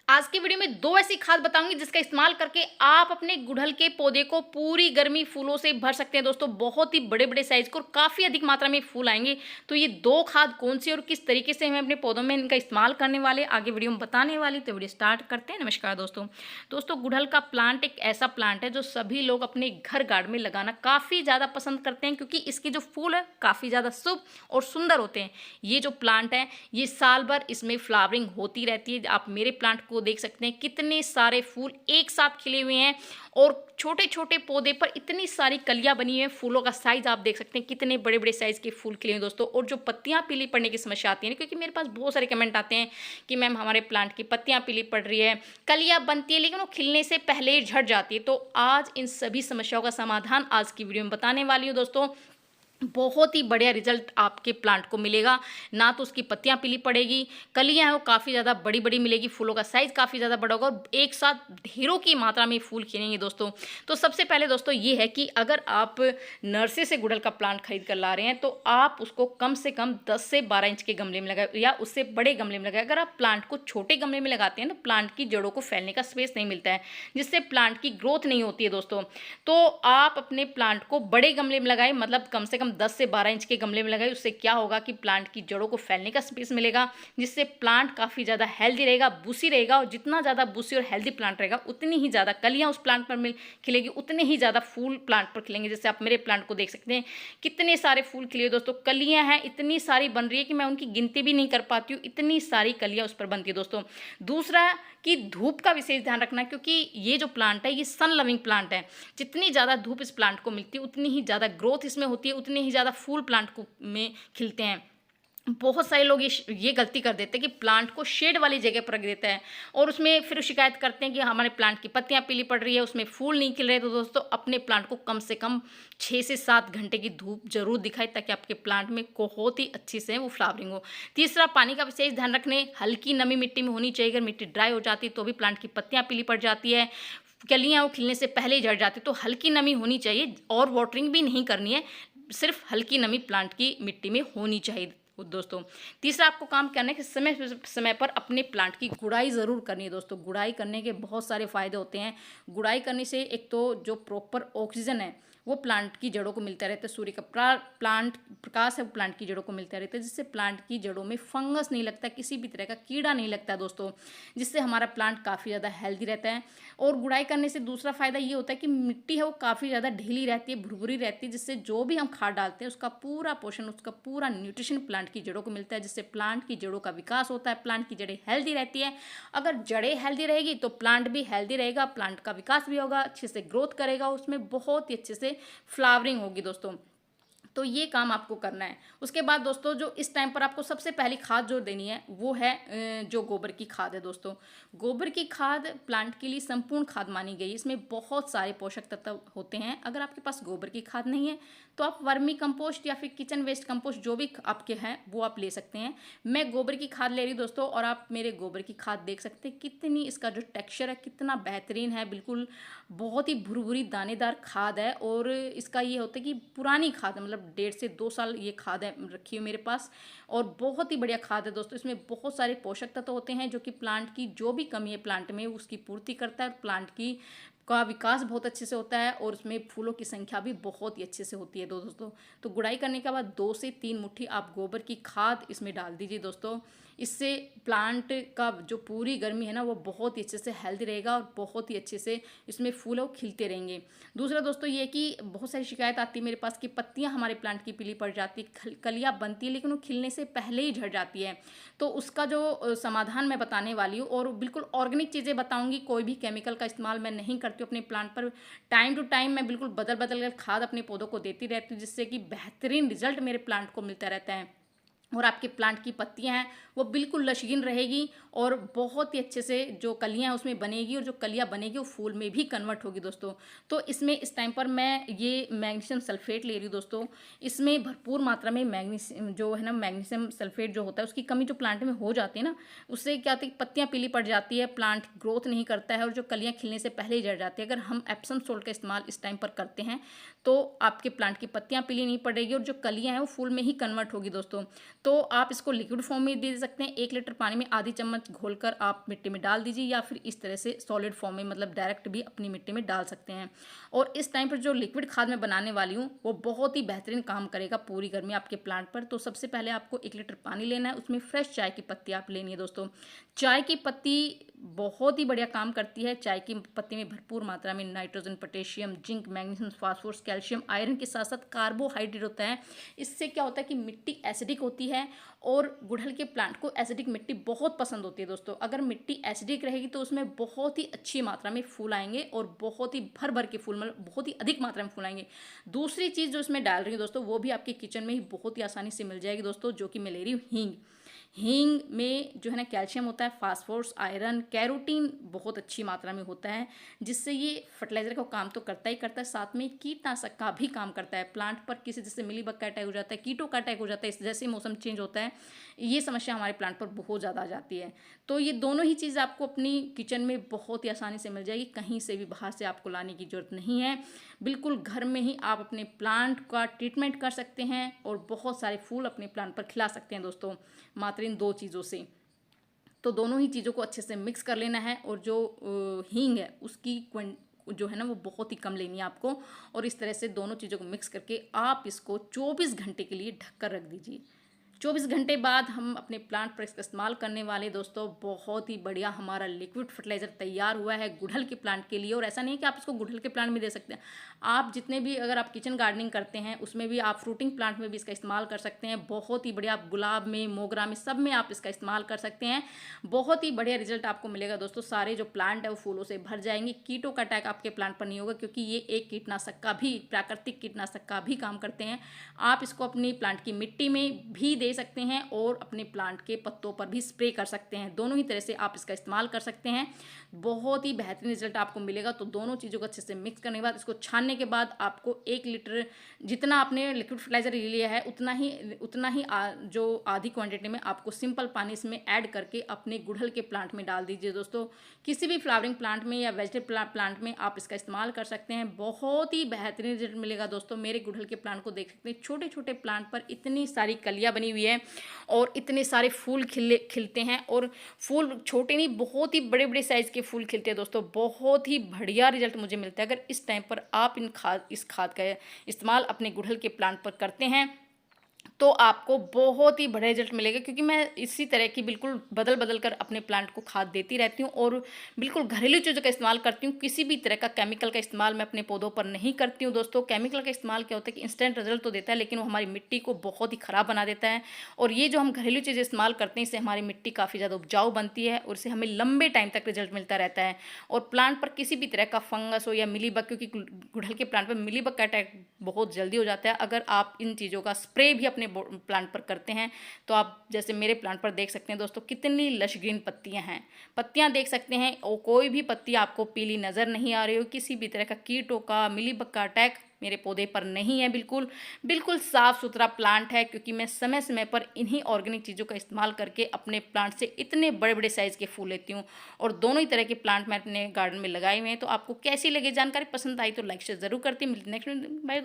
आज की वीडियो में दो ऐसी खाद बताऊंगी जिसका इस्तेमाल करके आप अपने गुड़हल के पौधे को पूरी गर्मी फूलों से भर सकते हैं। दोस्तों बहुत ही बड़े बड़े साइज को और काफ़ी अधिक मात्रा में फूल आएंगे। तो ये दो खाद कौन सी और किस तरीके से हमें अपने पौधों में इनका इस्तेमाल करने वाले आगे वीडियो में बताने वाली, तो वीडियो स्टार्ट करते हैं। नमस्कार दोस्तों गुड़हल का प्लांट एक ऐसा प्लांट है जो सभी लोग अपने घर गार्डन में लगाना काफ़ी ज़्यादा पसंद करते हैं, क्योंकि इसके जो फूल है काफ़ी ज़्यादा शुभ और सुंदर होते हैं। ये जो प्लांट है ये साल भर इसमें फ्लावरिंग होती रहती है। आप मेरे प्लांट को देख सकते हैं, कितने सारे फूल एक साथ खिले हुए हैं और छोटे छोटे पौधे पर इतनी सारी कलियां बनी हुई हैं। फूलों का साइज आप देख सकते हैं, कितने बड़े बड़े साइज के फूल खिले हैं दोस्तों। और जो पत्तियां पीली पड़ने की समस्या आती है, क्योंकि मेरे पास बहुत सारे कमेंट आते हैं कि मैम हमारे प्लांट की पत्तियां पीली पड़ रही है, कलियां बनती है लेकिन वो खिलने से पहले ही झड़ जाती है। तो आज इन सभी समस्याओं का समाधान आज की वीडियो में बताने वाली हूँ दोस्तों। बहुत ही बढ़िया रिजल्ट आपके प्लांट को मिलेगा। ना तो उसकी पत्तियां पीली पड़ेगी, कलियां हैं वो काफ़ी ज़्यादा बड़ी बड़ी मिलेगी, फूलों का साइज़ काफ़ी ज़्यादा बड़ा होगा और एक साथ ढेरों की मात्रा में फूल खिलेंगे दोस्तों। तो सबसे पहले दोस्तों ये है कि अगर आप नर्सरी से गुड़हल का प्लांट खरीद कर ला रहे हैं तो आप उसको कम से कम 10 से 12 इंच के गमले में लगाए या उससे बड़े गमले में लगाए। अगर आप प्लांट को छोटे गमले में लगाते हैं तो प्लांट की जड़ों को फैलने का स्पेस नहीं मिलता है, जिससे प्लांट की ग्रोथ नहीं होती है दोस्तों। तो आप अपने प्लांट को बड़े गमले में लगाए, मतलब कम से कम 10 से 12 इंच के गमले में लगाए। उससे क्या होगा कि प्लांट की जड़ों को फैलने का स्पेस मिलेगा, जिससे प्लांट काफ़ी ज़्यादा हेल्दी रहेगा, बूसी रहेगा। और जितना ज़्यादा बूसी और हेल्दी प्लांट रहेगा उतनी ही ज़्यादा कलियाँ उस प्लांट पर खिलेगी, उतने ही ज़्यादा फूल प्लांट पर खिलेंगे। जैसे आप मेरे प्लांट को देख सकते हैं, कितने सारे फूल खिले हुए दोस्तों। कलियाँ हैं इतनी सारी बन रही है कि मैं उनकी गिनती भी नहीं कर पाती हूँ, इतनी सारी कलियाँ उस पर बनती है दोस्तों। दूसरा कि धूप का विशेष ध्यान रखना, क्योंकि ये जो प्लांट है ये सन लविंग प्लांट है। जितनी ज़्यादा धूप इस प्लांट को मिलती है उतनी ही ज़्यादा ग्रोथ इसमें होती है, उतने ही ज़्यादा फूल प्लांट को में खिलते हैं। बहुत सारे लोग ये गलती कर देते हैं कि प्लांट को शेड वाली जगह पर रख देते हैं और उसमें फिर शिकायत करते हैं कि हमारे प्लांट की पत्तियां पीली पड़ रही है, उसमें फूल नहीं खिल रहे। तो दोस्तों अपने प्लांट को कम से कम 6 से 7 घंटे की धूप जरूर दिखाए, ताकि आपके प्लांट में बहुत ही अच्छी से वो फ्लावरिंग हो। तीसरा, पानी का विशेष ध्यान रखने, हल्की नमी मिट्टी में होनी चाहिए। अगर मिट्टी ड्राई हो जाती है तो भी प्लांट की पत्तियां पीली पड़ जाती है, कलियां वो खिलने से पहले ही झड़ जाती है। तो हल्की नमी होनी चाहिए और वाटरिंग भी नहीं करनी है, सिर्फ हल्की नमी प्लांट की मिट्टी में होनी चाहिए दोस्तों। तीसरा, आपको काम करना है कि समय समय पर अपने प्लांट की गुड़ाई ज़रूर करनी है दोस्तों। गुड़ाई करने के बहुत सारे फ़ायदे होते हैं। गुड़ाई करने से एक तो जो प्रॉपर ऑक्सीजन है वो प्लांट की जड़ों को मिलता रहता है, सूर्य का प्लांट प्रकाश है वो प्लांट की जड़ों को मिलता रहता है, जिससे प्लांट की जड़ों में फंगस नहीं लगता, किसी भी तरह का कीड़ा नहीं लगता है दोस्तों, जिससे हमारा प्लांट काफ़ी ज़्यादा हेल्दी रहता है। और गुड़ाई करने से दूसरा फ़ायदा ये होता है कि मिट्टी है वो काफ़ी ज़्यादा ढीली रहती है, भुरभुरी रहती है, जिससे जो भी हम खाद डालते हैं उसका पूरा पोषण, उसका पूरा न्यूट्रिशन प्लांट की जड़ों को मिलता है, जिससे प्लांट की जड़ों का विकास होता है, प्लांट की जड़ें हेल्दी रहती है। अगर जड़ें हेल्दी रहेगी तो प्लांट भी हेल्दी रहेगा, प्लांट का विकास भी होगा, अच्छे से ग्रोथ करेगा, उसमें बहुत ही अच्छे से फ्लावरिंग होगी दोस्तों। तो ये काम आपको करना है। उसके बाद दोस्तों जो इस टाइम पर आपको सबसे पहली खाद जो देनी है वो है जो गोबर की खाद है दोस्तों। गोबर की खाद प्लांट के लिए संपूर्ण खाद मानी गई है। इसमें बहुत सारे पोषक तत्व होते हैं। अगर आपके पास गोबर की खाद नहीं है तो आप वर्मी कंपोस्ट या फिर किचन वेस्ट कंपोस्ट जो भी आपके हैं वो आप ले सकते हैं। मैं गोबर की खाद ले रही हूँ दोस्तों, और आप मेरे गोबर की खाद देख सकते हैं कितनी इसका जो टेक्सचर है कितना बेहतरीन है। बिल्कुल बहुत ही भुरभुरी दानेदार खाद है। और इसका ये होता है कि पुरानी खाद है, मतलब 1.5 से 2 साल ये खाद है रखी है मेरे पास, और बहुत ही बढ़िया खाद है दोस्तों। इसमें बहुत सारे पोषक तत्व होते हैं जो कि प्लांट की जो भी कमी है प्लांट में उसकी पूर्ति करता है, प्लांट की का विकास बहुत अच्छे से होता है, और उसमें फूलों की संख्या भी बहुत ही अच्छे से होती है दोस्तों। तो गुड़ाई करने के बाद 2 से 3 मुट्ठी आप गोबर की खाद इसमें डाल दीजिए दोस्तों। इससे प्लांट का जो पूरी गर्मी है ना वो बहुत ही अच्छे से हेल्दी रहेगा और बहुत ही अच्छे से इसमें फूल वो खिलते रहेंगे। दूसरा दोस्तों ये कि बहुत सारी शिकायत आती है मेरे पास कि पत्तियां हमारे प्लांट की पीली पड़ जाती, कलियां बनती है लेकिन वो खिलने से पहले ही झड़ जाती है। तो उसका जो समाधान मैं बताने वाली हूँ, और बिल्कुल ऑर्गेनिक चीज़ें बताऊँगी, कोई भी केमिकल का इस्तेमाल मैं नहीं करती हूँ अपने प्लांट पर। टाइम टू टाइम मैं बिल्कुल बदल बदल कर खाद अपने पौधों को देती रहती हूँ, जिससे कि बेहतरीन रिजल्ट मेरे प्लांट को मिलता रहता है। और आपके प्लांट की पत्तियां हैं वो बिल्कुल लचकीन रहेगी, और बहुत ही अच्छे से जो कलियां हैं उसमें बनेगी, और जो कलियां बनेगी वो फूल में भी कन्वर्ट होगी दोस्तों। तो इसमें इस टाइम पर मैं ये मैग्नीशियम सल्फेट ले रही हूँ दोस्तों। इसमें भरपूर मात्रा में मैग्नीशियम जो है ना, मैग्नीशियम सल्फेट जो होता है उसकी कमी जो प्लांट में हो जाती है ना, उससे क्या होता है कि पत्तियां पीली पड़ जाती है, प्लांट ग्रोथ नहीं करता है, और जो कलियां खिलने से पहले ही झड़ जाती है। अगर हम एप्सम सोल्ट का इस्तेमाल इस टाइम पर करते हैं तो आपके प्लांट की पत्तियां पीली नहीं पड़ेगी, और जो कलियां हैं वो फूल में ही कन्वर्ट होगी दोस्तों। तो आप इसको लिक्विड फॉर्म में दे सकते सकते हैं 1 लीटर पानी में आधी चम्मच घोलकर आप मिट्टी में डाल दीजिए, या फिर इस तरह से सॉलिड फॉर्म में मतलब डायरेक्ट भी अपनी मिट्टी में डाल सकते हैं। और इस टाइम पर जो लिक्विड खाद मैं बनाने वाली हूँ वो बहुत ही बेहतरीन काम करेगा पूरी गर्मी आपके प्लांट पर। तो सबसे पहले आपको 1 लीटर पानी लेना है, उसमें फ्रेश चाय की पत्ती आप लेनी है दोस्तों। चाय की पत्ती बहुत ही बढ़िया काम करती है। चाय की पत्ती में भरपूर मात्रा में nitrogen, potassium, zinc, magnesium, phosphorus, calcium, iron के साथ साथ कार्बोहाइड्रेट होता है। इससे क्या होता है कि मिट्टी एसिडिक होती है और गुड़हल के प्लांट को एसिडिक मिट्टी बहुत पसंद होती है दोस्तों। अगर मिट्टी एसिडिक रहेगी तो उसमें बहुत ही अच्छी मात्रा में फूल आएंगे और बहुत ही भर भर के फूल, मतलब बहुत ही अधिक मात्रा में फूल आएंगे। दूसरी चीज़ जो इसमें डाल रही हूँ दोस्तों वो भी आपके किचन में ही बहुत ही आसानी से मिल जाएगी दोस्तों, जो कि मैं ले रही हूँ हींग। हींग में जो है ना कैल्शियम होता है, फास्फोरस, आयरन, कैरोटीन बहुत अच्छी मात्रा में होता है, जिससे ये फर्टिलाइजर का काम तो करता ही करता है, साथ में कीटनाशक का भी काम करता है। प्लांट पर किसी जैसे मिलीबग का अटैक हो जाता है, कीटों का अटैक हो जाता है, इस जैसे मौसम चेंज होता है, ये समस्या हमारे प्लांट पर बहुत ज़्यादा आ जाती है। तो ये दोनों ही चीज़ आपको अपनी किचन में बहुत ही आसानी से मिल जाएगी, कहीं से भी बाहर से आपको लाने की जरूरत नहीं है। बिल्कुल घर में ही आप अपने प्लांट का ट्रीटमेंट कर सकते हैं और बहुत सारे फूल अपने प्लांट पर खिला सकते हैं दोस्तों, मात्र इन 2 चीज़ों से। तो दोनों ही चीज़ों को अच्छे से मिक्स कर लेना है, और जो हींग है उसकी जो है ना वो बहुत ही कम लेनी है आपको। और इस तरह से दोनों चीज़ों को मिक्स करके आप इसको 24 घंटे के लिए ढककर रख दीजिए। 24 घंटे बाद हम अपने प्लांट पर इसका इस्तेमाल करने वाले दोस्तों, बहुत ही बढ़िया हमारा लिक्विड फर्टिलाइजर तैयार हुआ है गुड़हल के प्लांट के लिए। और ऐसा नहीं है कि आप इसको गुड़हल के प्लांट में दे सकते हैं, आप जितने भी अगर आप किचन गार्डनिंग करते हैं उसमें भी, आप फ्रूटिंग प्लांट में भी इसका इस्तेमाल कर सकते हैं। बहुत ही बढ़िया, आप गुलाब में, मोगरा में, सब में आप इसका इस्तेमाल कर सकते हैं। बहुत ही बढ़िया रिजल्ट आपको मिलेगा दोस्तों। सारे जो प्लांट है वो फूलों से भर जाएंगे। कीटों का अटैक आपके प्लांट पर नहीं होगा, क्योंकि ये एक कीटनाशक का भी, प्राकृतिक कीटनाशक का भी काम करते हैं। आप इसको अपनी प्लांट की मिट्टी में भी दे सकते हैं और अपने प्लांट के पत्तों पर भी स्प्रे कर सकते हैं। दोनों ही तरह से आप इसका इस्तेमाल कर सकते हैं, बहुत ही बेहतरीन रिजल्ट आपको मिलेगा। तो दोनों चीज़ों को अच्छे से मिक्स करने के बाद, इसको छानने के बाद आपको 1 लीटर जितना आपने लिक्विड फर्टिलाइजर लिया है उतना ही जो आधी क्वांटिटी में आपको सिंपल पानी इसमें ऐड करके अपने गुड़हल के प्लांट में डाल दीजिए दोस्तों। किसी भी फ्लावरिंग प्लांट में या वेजिटेबल प्लांट में आप इसका इस्तेमाल कर सकते हैं, बहुत ही बेहतरीन रिजल्ट मिलेगा दोस्तों। मेरे गुड़हल के प्लांट को देख सकते हैं, छोटे छोटे प्लांट पर इतनी सारी कलियाँ बनी हुई है और इतने सारे फूल खिलते हैं। और फूल छोटे नहीं, बहुत ही बड़े बड़े साइज़ के फूल खिलते हैं दोस्तों। बहुत ही बढ़िया रिजल्ट मुझे मिलता है अगर इस टाइम पर आप इस खाद का इस्तेमाल अपने गुड़हल के प्लांट पर करते हैं, तो आपको बहुत ही बढ़िया रिजल्ट मिलेगा। क्योंकि मैं इसी तरह की बिल्कुल बदल बदल कर अपने प्लांट को खाद देती रहती हूँ और बिल्कुल घरेलू चीज़ों का इस्तेमाल करती हूँ। किसी भी तरह का केमिकल का इस्तेमाल मैं अपने पौधों पर नहीं करती हूँ दोस्तों। केमिकल का इस्तेमाल क्या होता है कि इंस्टेंट रिजल्ट तो देता है, लेकिन वो हमारी मिट्टी को बहुत ही ख़राब बना देता है। और ये जो हम घरेलू चीज़ें इस्तेमाल करते हैं, इससे हमारी मिट्टी काफ़ी ज़्यादा उपजाऊ बनती है और इससे हमें लंबे टाइम तक रिजल्ट मिलता रहता है। और प्लांट पर किसी भी तरह का फंगस हो या मिलीबग, क्योंकि गुड़हल के प्लांट पर मिलीबग का अटैक बहुत जल्दी हो जाता है, अगर आप इन चीज़ों का स्प्रे भी अपने प्लांट पर करते हैं तो आप जैसे मेरे प्लांट पर देख सकते हैं दोस्तों, कितनी लश ग्रीन पत्तियां हैं। पत्तियां देख सकते हैं और कोई भी पत्ती आपको पीली नज़र नहीं आ रही हो। किसी भी तरह का कीटों का, मिलीबग का अटैक मेरे पौधे पर नहीं है। बिल्कुल बिल्कुल साफ़ सुथरा प्लांट है, क्योंकि मैं समय समय पर इन्हीं ऑर्गेनिक चीज़ों का इस्तेमाल करके अपने प्लांट से इतने बड़े बड़े साइज़ के फूल लेती हूँ। और दोनों ही तरह के प्लांट मैं अपने गार्डन में लगाए हुए हैं। तो आपको कैसी लगी जानकारी, पसंद आई तो लाइक शेयर ज़रूर करती। मिलती नेक्स्ट। बाय।